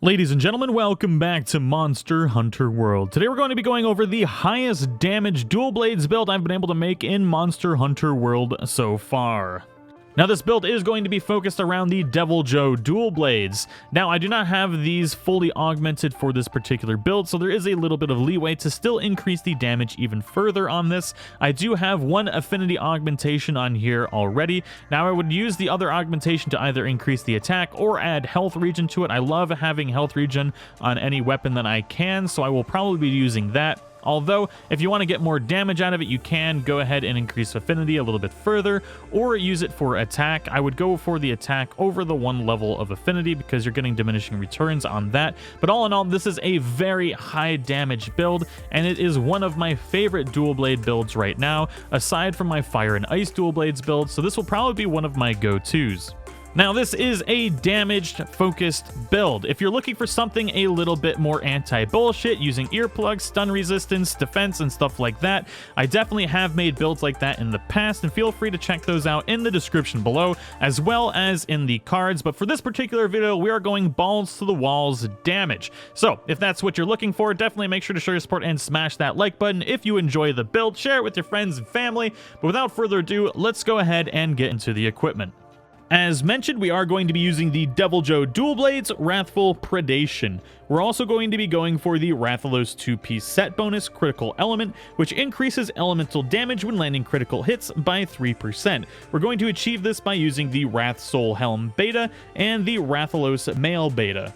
Ladies and gentlemen, welcome back to Monster Hunter World. Today we're going to be going over the highest damage dual blades build I've been able to make in Monster Hunter World so far. Now this build is going to be focused around the Devil Joe dual blades. Now I do not have these fully augmented for this particular build, so there is a little bit of leeway to still increase the damage even further on this. I do have one affinity augmentation on here already. Now I would use the other augmentation to either increase the attack or add health regen to it. I love having health regen on any weapon that I can, so I will probably be using that. Although, if you want to get more damage out of it, you can go ahead and increase affinity a little bit further, or use it for attack. I would go for the attack over the one level of affinity because you're getting diminishing returns on that. But all in all, this is a very high damage build, and it is one of my favorite dual blade builds right now, aside from my fire and ice dual blades build, so this will probably be one of my go-tos. Now, this is a damage-focused build. If you're looking for something a little bit more anti-bullshit, using earplugs, stun resistance, defense, and stuff like that, I definitely have made builds like that in the past, and feel free to check those out in the description below, as well as in the cards. But for this particular video, we are going balls to the walls damage. So, if that's what you're looking for, definitely make sure to show your support and smash that like button. If you enjoy the build, share it with your friends and family. But without further ado, let's go ahead and get into the equipment. As mentioned, we are going to be using the Devil Joe Dual Blades Wrathful Predation. We're also going to be going for the Rathalos 2-piece set bonus critical element, which increases elemental damage when landing critical hits by 3%. We're going to achieve this by using the Wrath Soul Helm Beta and the Rathalos Mail Beta.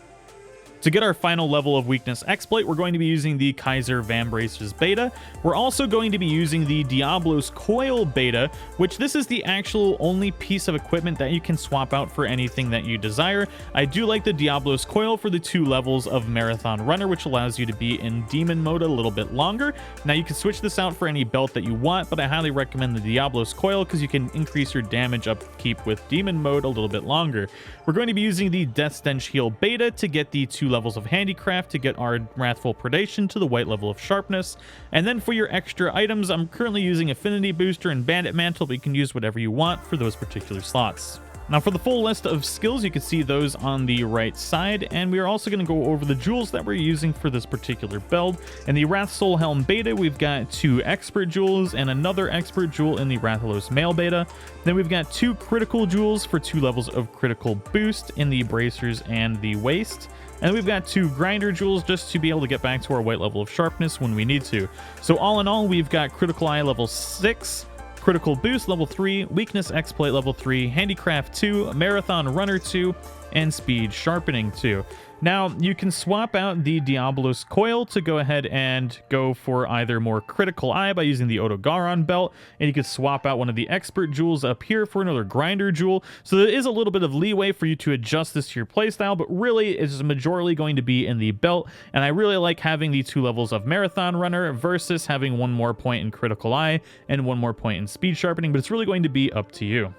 To get our final level of weakness exploit, we're going to be using the Kaiser Vambrace's beta. We're also going to be using the Diablos Coil beta, which this is the actual only piece of equipment that you can swap out for anything that you desire. I do like the Diablos Coil for the 2 levels of Marathon Runner, which allows you to be in demon mode a little bit longer. Now you can switch this out for any belt that you want, but I highly recommend the Diablos Coil because you can increase your damage upkeep with demon mode a little bit longer. We're going to be using the Death Stench Heal beta to get the 2 levels of handicraft to get our Wrathful Predation to the white level of sharpness. And then for your extra items, I'm currently using Affinity Booster and Bandit Mantle, but you can use whatever you want for those particular slots. Now for the full list of skills, you can see those on the right side, and we are also going to go over the jewels that we're using for this particular build. In the Wrath Soul Helm Beta, we've got 2 Expert Jewels and another Expert Jewel in the Rathalos Mail Beta. Then we've got 2 Critical Jewels for 2 levels of Critical Boost in the Bracers and the Waist. And we've got 2 Grinder Jewels just to be able to get back to our white level of sharpness when we need to. So all in all, we've got Critical Eye level 6, Critical Boost level 3, Weakness Exploit level 3, Handicraft 2, Marathon Runner 2, and Speed Sharpening 2. Now, you can swap out the Diablos Coil to go ahead and go for either more Critical Eye by using the Otogaron belt, and you can swap out one of the Expert Jewels up here for another Grinder Jewel. So there is a little bit of leeway for you to adjust this to your playstyle, but really it's majorly going to be in the belt, and I really like having the 2 levels of Marathon Runner versus having 1 more point in Critical Eye and 1 more point in Speed Sharpening, but it's really going to be up to you.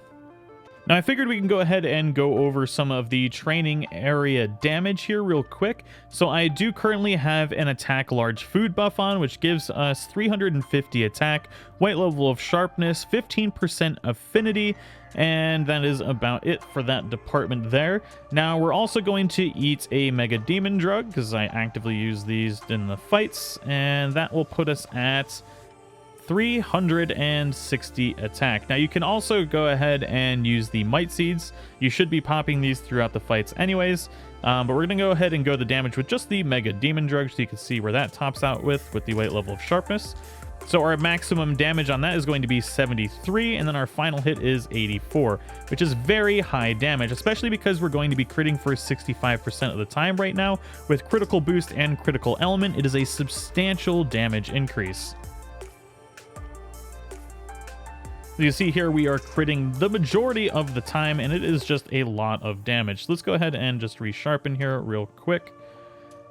Now, I figured we can go ahead and go over some of the training area damage here real quick. So I do currently have an attack large food buff on, which gives us 350 attack, white level of sharpness, 15% affinity, and that is about it for that department there. Now, we're also going to eat a Mega Demon Drug because I actively use these in the fights, and that will put us at 360 attack. Now you can also go ahead and use the Might Seeds. You should be popping these throughout the fights anyways, but we're gonna go ahead and go the damage with just the Mega Demon Drug so you can see where that tops out with the white level of sharpness. So our maximum damage on that is going to be 73, and then our final hit is 84, which is very high damage, especially because we're going to be critting for 65% of the time right now. With Critical Boost and Critical Element, it is a substantial damage increase. You see here we are critting the majority of the time, and it is just a lot of damage. So let's go ahead and just resharpen here real quick.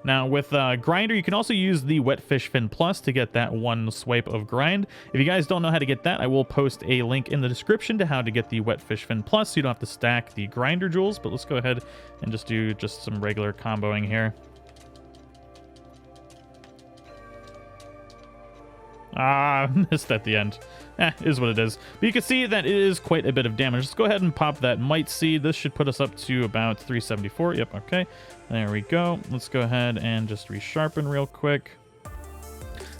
Now with Grinder, you can also use the Wet Fish Fin Plus to get that 1 swipe of grind. If you guys don't know how to get that, I will post a link in the description to how to get the Wet Fish Fin Plus so you don't have to stack the Grinder Jewels. But let's go ahead and just do some regular comboing here. Ah, missed at the end. Is what it is. But you can see that it is quite a bit of damage. Let's go ahead and pop that Might Seed. This should put us up to about 374. Yep, okay. There we go. Let's go ahead and just resharpen real quick.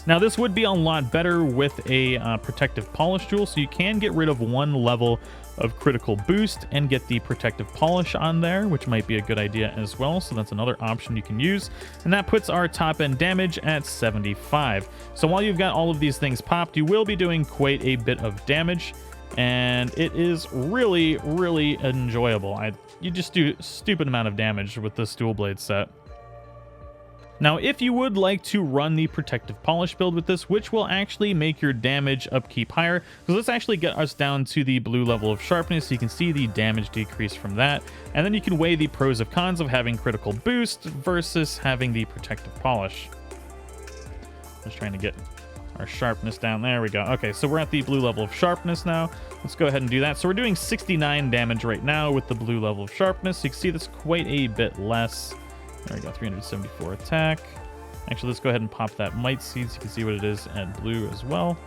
Now, this would be a lot better with a protective polish jewel, so you can get rid of one level of critical boost and get the protective polish on there, which might be a good idea as well. So that's another option you can use, and that puts our top end damage at 75. So while you've got all of these things popped, you will be doing quite a bit of damage, and it is really, really enjoyable. You just do a stupid amount of damage with this dual blade set. Now, if you would like to run the protective polish build with this, which will actually make your damage upkeep higher, so let's actually get us down to the blue level of sharpness so you can see the damage decrease from that, and then you can weigh the pros and cons of having critical boost versus having the protective polish. Just trying to get our sharpness down. There we go. Okay, so we're at the blue level of sharpness now. Let's go ahead and do that. So we're doing 69 damage right now with the blue level of sharpness. So you can see that's quite a bit less. There we go, 374 attack. Actually, let's go ahead and pop that Might Seed so you can see what it is at blue as well.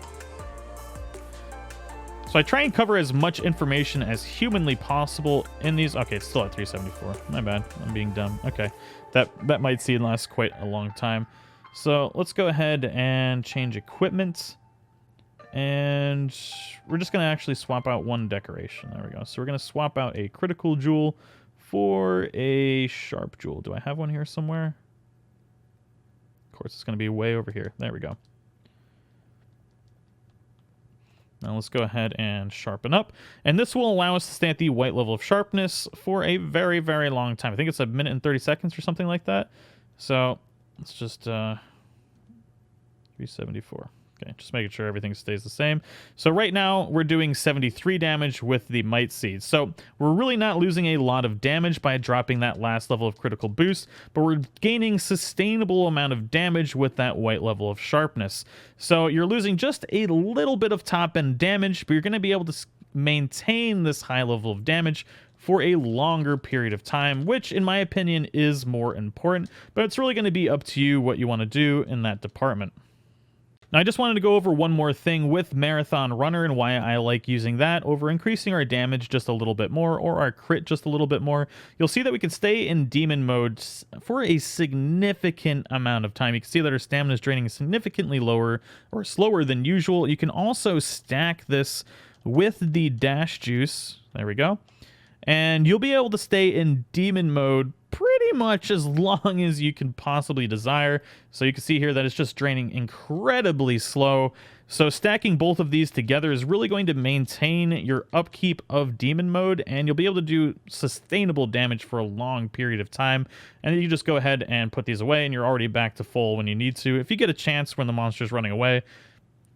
So I try and cover as much information as humanly possible in these. Okay, it's still at 374. My bad. I'm being dumb. Okay, that Might Seed lasts quite a long time. So let's go ahead and change equipment. And we're just going to actually swap out one decoration. There we go. So we're going to swap out a critical jewel for a sharp jewel. Do I have one here somewhere? Of course, it's going to be way over here. There we go. Now let's go ahead and sharpen up. And this will allow us to stay at the white level of sharpness for a very, very long time. I think it's a minute and 30 seconds or something like that. So let's just 374. Okay, just making sure everything stays the same. So right now, we're doing 73 damage with the Might Seed. So we're really not losing a lot of damage by dropping that last level of critical boost, but we're gaining sustainable amount of damage with that white level of sharpness. So you're losing just a little bit of top-end damage, but you're going to be able to maintain this high level of damage for a longer period of time, which in my opinion is more important, but it's really going to be up to you what you want to do in that department. Now, I just wanted to go over one more thing with Marathon Runner and why I like using that over increasing our damage just a little bit more or our crit just a little bit more. You'll see that we can stay in demon mode for a significant amount of time. You can see that our stamina is draining significantly lower or slower than usual. You can also stack this with the dash juice. There we go. And you'll be able to stay in demon mode pretty much as long as you can possibly desire. So you can see here that it's just draining incredibly slow. So stacking both of these together is really going to maintain your upkeep of demon mode, and you'll be able to do sustainable damage for a long period of time. And then you just go ahead and put these away, and you're already back to full when you need to. If you get a chance when the monster's running away,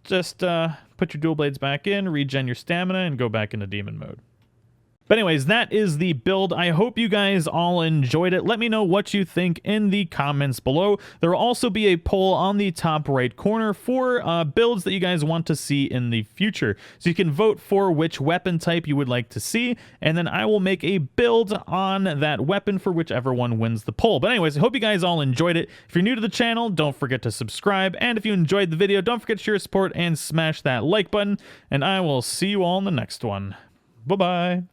just put your dual blades back in, regen your stamina, and go back into demon mode. But anyways, that is the build. I hope you guys all enjoyed it. Let me know what you think in the comments below. There will also be a poll on the top right corner for builds that you guys want to see in the future. So you can vote for which weapon type you would like to see, and then I will make a build on that weapon for whichever one wins the poll. But anyways, I hope you guys all enjoyed it. If you're new to the channel, don't forget to subscribe. And if you enjoyed the video, don't forget to share your support and smash that like button. And I will see you all in the next one. Bye-bye.